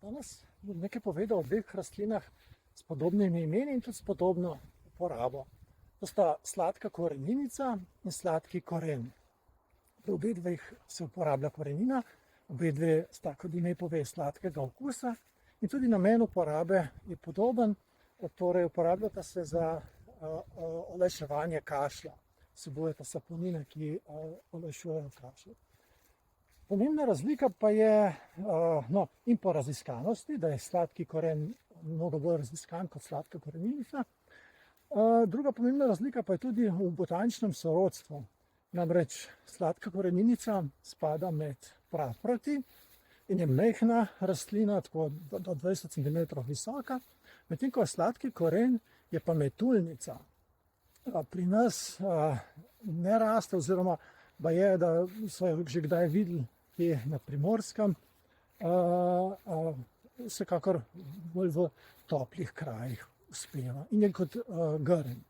Danes bom nekaj povedal o dveh rastlinah s podobnimi imeni in tudi s podobno uporabo. To sta sladka korenica in sladki koren. Pri obeh dveh se uporablja korenina, obe dve sta, kot ime pove, sladkega okusa in tudi namen uporabe je podoben, torej uporabljata se za olajševanje kašlja. Vsebujeta saponine, ki olajšujejo kašelj. Pomembna razlika pa je in po raziskanosti, da je sladki koren mnogo bolj raziskan kot sladka korenica. Druga pomembna razlika pa je tudi v botaničnem sorodstvu. Namreč sladka korenica spada med praproti in je majhna rastlina, tako do 20 cm visoka, medtem ko sladki koren je pa metulnica. Pri nas ne raste, oziroma baje, da so jo že kdaj videli kje na Primorskem, vsekakor bolj v toplih krajih uspeva in je kot grm.